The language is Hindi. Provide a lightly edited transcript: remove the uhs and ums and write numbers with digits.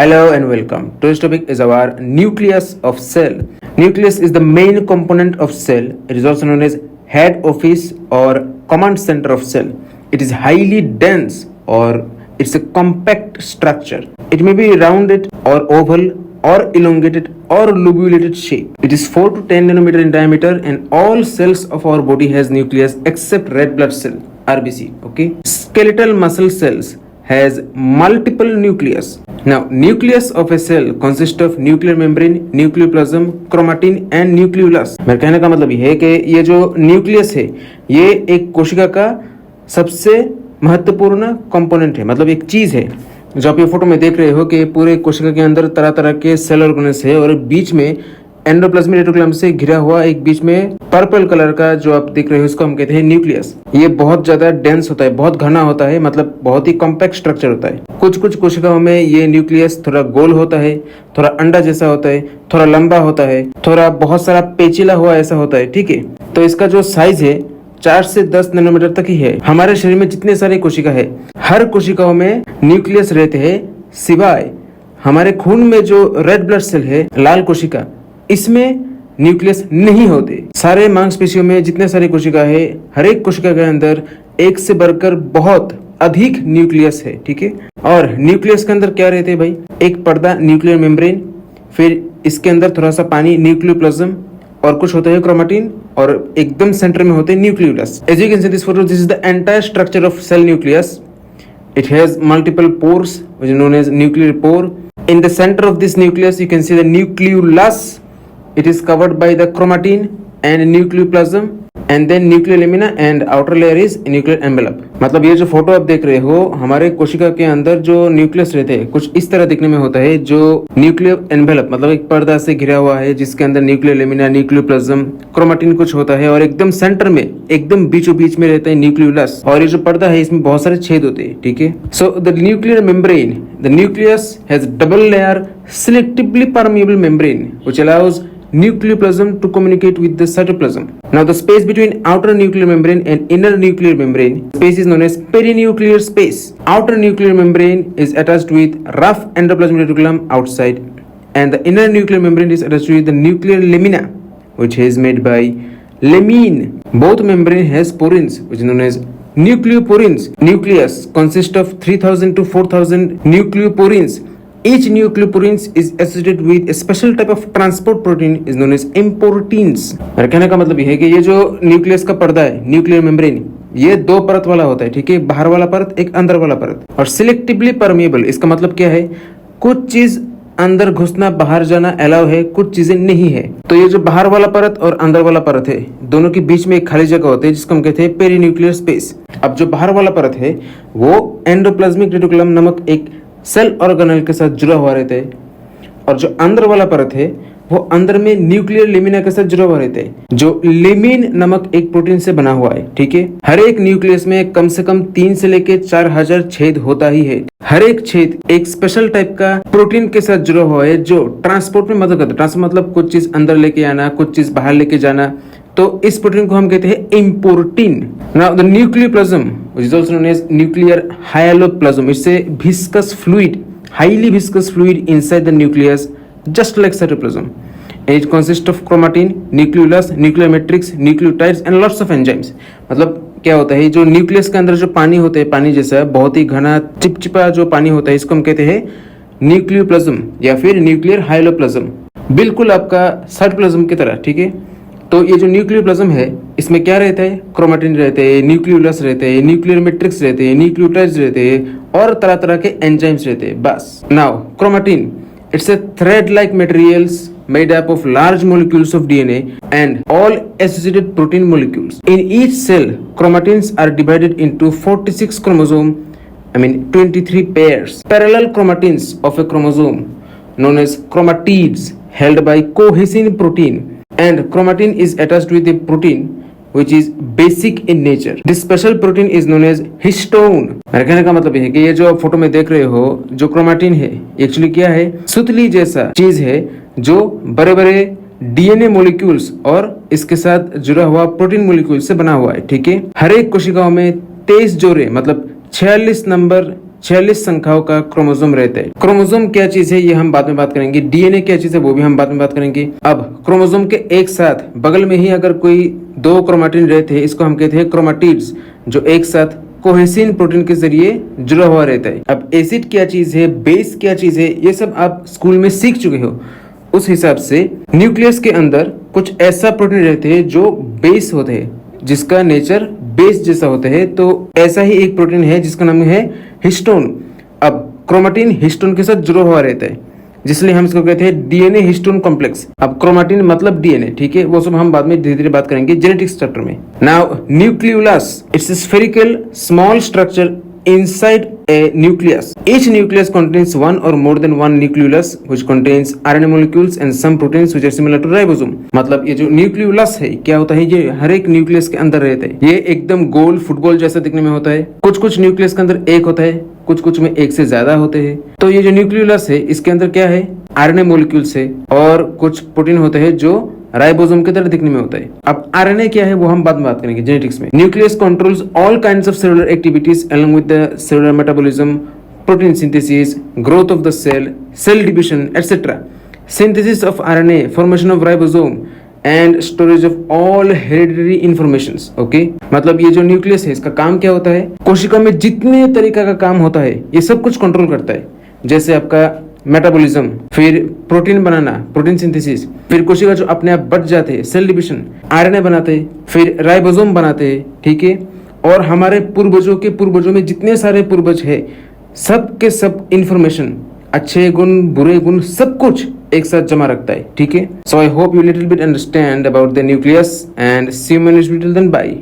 Hello and welcome. Today's topic is our nucleus of cell. Nucleus is the main component of cell. It is also known as head office or command center of cell. It is highly dense or it's a compact structure. It may be rounded or oval or elongated or lobulated shape. It is 4 to 10 nanometer in diameter and all cells of our body has nucleus except red blood cell RBC. Okay. Skeletal muscle cells has multiple nucleus. Now, nucleus of a cell consists of nuclear membrane, nucleoplasm, chromatin and nucleolus. मेरे कहने का मतलब ये है कि ये जो न्यूक्लियस है ये एक कोशिका का सबसे महत्वपूर्ण कंपोनेंट है, मतलब एक चीज है। जो आप ये फोटो में देख रहे हो कि पूरे कोशिका के अंदर तरह तरह के सेल ऑर्गेनेल्स है और बीच में एंडोप्लाज्मिक रेटिकुलम से घिरा हुआ एक बीच में पर्पल कलर का जो आप देख रहे हो इसको हम कहते हैं न्यूक्लियस। ये बहुत ज्यादा डेंस होता है, बहुत घना होता है, मतलब बहुत ही कॉम्पैक्ट स्ट्रक्चर होता है। कुछ कुछ कोशिकाओं में ये न्यूक्लियस थोड़ा गोल होता है, थोड़ा अंडा जैसा होता है, थोड़ा लंबा होता है, थोड़ा बहुत सारा पेचीला हुआ ऐसा होता है। ठीक है, तो इसका जो साइज है 4 से 10 नैनोमीटर तक ही है। हमारे शरीर में जितने सारे कोशिका है हर कोशिकाओं में न्यूक्लियस रहते हैं, सिवाय हमारे खून में जो रेड ब्लड सेल है, लाल कोशिका, इसमें न्यूक्लियस नहीं होते। सारे मांसपेशियों में जितने सारे कोशिका है हर एक कोशिका के अंदर एक से बढ़कर बहुत अधिक न्यूक्लियस है। ठीक है, और न्यूक्लियस के अंदर क्या रहते हैं भाई? एक पर्दा न्यूक्लियर मेम्ब्रेन, फिर इसके अंदर थोड़ा सा पानी न्यूक्लियोप्लाज्म और कुछ होता है क्रोमेटिन और एकदम सेंटर में होते हैं nucleolus. As you can see this photo, this is the entire structure of cell nucleus. It has multiple pores which is known as nuclear pore. In the center of this nucleus you can see the nucleolus. It is covered by the chromatin and nucleoplasm and then nuclear lamina and outer layer is nuclear envelope. मतलब ये जो फोटो आप देख रहे हो हमारे कोशिका के अंदर जो न्यूक्लियस रहते हैं कुछ इस तरह दिखने में होता है, जो न्यूक्लियर एनवेलप मतलब एक पर्दा से घिरा हुआ है जिसके अंदर न्यूक्लियर लेमिना, न्यूक्लियोप्लाज्म, क्रोमेटिन कुछ होता है और एकदम सेंटर में एकदम बीचों बीच में रहता है न्यूक्लियोलस। और ये जो पर्दा है इसमें बहुत सारे छेद होते हैं। ठीक है, so the nuclear membrane, the nucleus has double layer selectively permeable membrane which allows nucleoplasm to communicate with the cytoplasm. Now the space between outer nuclear membrane and inner nuclear membrane space is known as perinuclear space. Outer nuclear membrane is attached with rough endoplasmic reticulum outside and the inner nuclear membrane is attached with the nuclear lamina which is made by lamine. Both membrane has porins which is known as nucleoporins. Nucleus consists of 3000 to 4000 nucleoporins. Each nucleoporins is associated with a special type of transport protein is known as importins. मेरे कहने का मतलब ये है कि ये जो न्यूक्लियस का पर्दा है, न्यूक्लियर मेम्ब्रेन, ये दो परत वाला होता है। ठीक है, बाहर वाला परत, एक अंदर वाला परत। और सिलेक्टिवली परमिएबल इसका मतलब क्या है? कुछ चीज अंदर घुसना बाहर जाना अलाउ है, कुछ चीजें नहीं है। तो ये जो बाहर वाला परत और अंदर वाला परत है दोनों के बीच में एक खाली जगह होती है जिसको हम कहते हैं पेरीन्यूक्लियर स्पेस। अब जो बाहर वाला परत है वो एंडोप्लाज्मिक रेटिकुलम नामक एक सेल ऑर्गेनेल के साथ जुड़ा हुआ रहता है और जो अंदर वाला परत है वो अंदर में न्यूक्लियर लेमिना के साथ जुड़ा हुआ रहता है जो लेमिन नामक एक प्रोटीन से बना हुआ है। ठीक है, हर एक न्यूक्लियस में कम से कम 3 से लेके 4000 छेद होता ही है। हर एक छेद एक स्पेशल टाइप का प्रोटीन के साथ जुड़ा हुआ है जो ट्रांसपोर्ट में मदद करता है। ट्रांसपोर्ट मतलब कुछ चीज अंदर लेके आना, कुछ चीज बाहर लेके जाना। तो इस प्रोटीन को हम कहते हैं importin. Now the nucleoplasm which is also known as nuclear hyaloplasm, it's a viscous fluid, highly viscous fluid inside the nucleus just like cytoplasm. It consists of chromatin, nucleolus, nuclear matrix, nucleotides and lots of enzymes. मतलब क्या होता है, जो न्यूक्लियस के अंदर जो पानी होता है, पानी जैसा बहुत ही घना चिपचिपा जो पानी होता है इसको हम कहते हैं न्यूक्लियोप्लाज्म या फिर न्यूक्लियर हाइलोप्लाज्म, बिल्कुल आपका साइटोप्लाज्म की तरह। ठीक है, तो ये जो न्यूक्लियोप्लाज्म है इसमें क्या रहता है? क्रोमेटिन रहते हैं, न्यूक्लियोलस रहते हैं, न्यूक्लियर मैट्रिक्स रहते हैं, न्यूक्लियोटाइड्स रहते हैं और तरह तरह के एंजाइम्स रहते हैं। बस। Now chromatin, it's a thread like materials made up of large molecules of DNA and all associated protein molecules. In each cell, chromatins are divided into 46 23 pairs. Parallel chromatins of a chromosome known as chromatids held by cohesin protein. And chromatin is attached with a protein which is basic in nature. This special protein is known as histone. मेरे कहने का मतलब ये है कि ये जो फोटो में देख रहे हो जो क्रोमेटिन है एक्चुअली क्या है? सुतली जैसा चीज है जो बड़े बड़े डीएनए मॉलिक्यूल्स और इसके साथ जुड़ा हुआ प्रोटीन मॉलिक्यूल से बना हुआ है। ठीक है, हर एक कोशिकाओं में 23 जोड़े मतलब 46 नंबर 46 संख्याओं का क्रोमोसोम रहता है। क्रोमोसोम क्या चीज है ये हम बाद में बात करेंगे, डीएनए क्या चीज है वो भी हम बाद में बात करेंगे। अब क्रोमोसोम के एक साथ बगल में ही अगर कोई 2 क्रोमैटिन रहते हैं, इसको हम कहते हैं क्रोमैटिड्स, जो एक साथ कोहेसिन प्रोटीन के जरिए जुड़ा हुआ रहता है। अब एसिड क्या चीज है, बेस क्या चीज है, ये सब आप स्कूल में सीख चुके हो। उस हिसाब से न्यूक्लियस के अंदर कुछ ऐसा प्रोटीन रहते हैं जो बेस होते हैं, जिसका नेचर बेस जैसा होता है। तो ऐसा ही एक प्रोटीन है जिसका नाम है हिस्टोन। अब क्रोमैटिन हिस्टोन के साथ जुड़ा हुआ रहता है, जिसलिए हम इसको कहते हैं डीएनए हिस्टोन कॉम्प्लेक्स। अब क्रोमैटिन मतलब डीएनए, ठीक है, वो सब हम बाद में धीरे धीरे बात करेंगे जेनेटिक्स चैप्टर में। Now nucleolus, it's a spherical small structure inside a nucleus. Each nucleus contains one or more than one nucleolus which contains RNA molecules and some proteins which are similar to ribosome. मतलब ये जो न्यूक्लियोलस है क्या होता है, ये हर एक न्यूक्लियस के अंदर रहता है। ये एकदम गोल फुटबॉल जैसा दिखने में होता है। कुछ न्यूक्लियस के अंदर एक होता है, कुछ में एक से ज्यादा होते हैं। तो ये जो न्यूक्लियोलस है इसके अंदर क्या है, आरएनए मॉलिक्यूल्स है और कुछ प्रोटीन होते हैं जो राइबोसोम की तरह दिखने में होता है। अब आरएनए क्या है वो हम बाद में बात करेंगे जेनेटिक्स में। Nucleus controls all kinds of cellular activities along with the cellular metabolism, protein synthesis, growth of the cell, cell division etcetera, synthesis of RNA, formation of ribosome and storage of all hereditary informations. Okay, मतलब ये जो न्यूक्लियस है इसका काम क्या होता है, कोशिका में जितने तरीका का काम होता है ये सब कुछ कंट्रोल करता है। जैसे आपका मेटाबॉलिज्म, फिर प्रोटीन बनाना, प्रोटीन सिंथेसिस, फिर कोशिका जो अपने आप बढ़ जाते हैं, सेल डिविजन, आरएनए बनाते हैं, फिर राइबोसोम बनाते हैं, ठीक है। और हमारे पूर्वजों में जितने सारे पूर्वज है, सब के सब इंफॉर्मेशन, अच्छे गुण, बुरे गुण, सब कुछ एक साथ जमा रखता है, ठीक है। So I hope you little bit understand about the nucleus and see you till then, bye.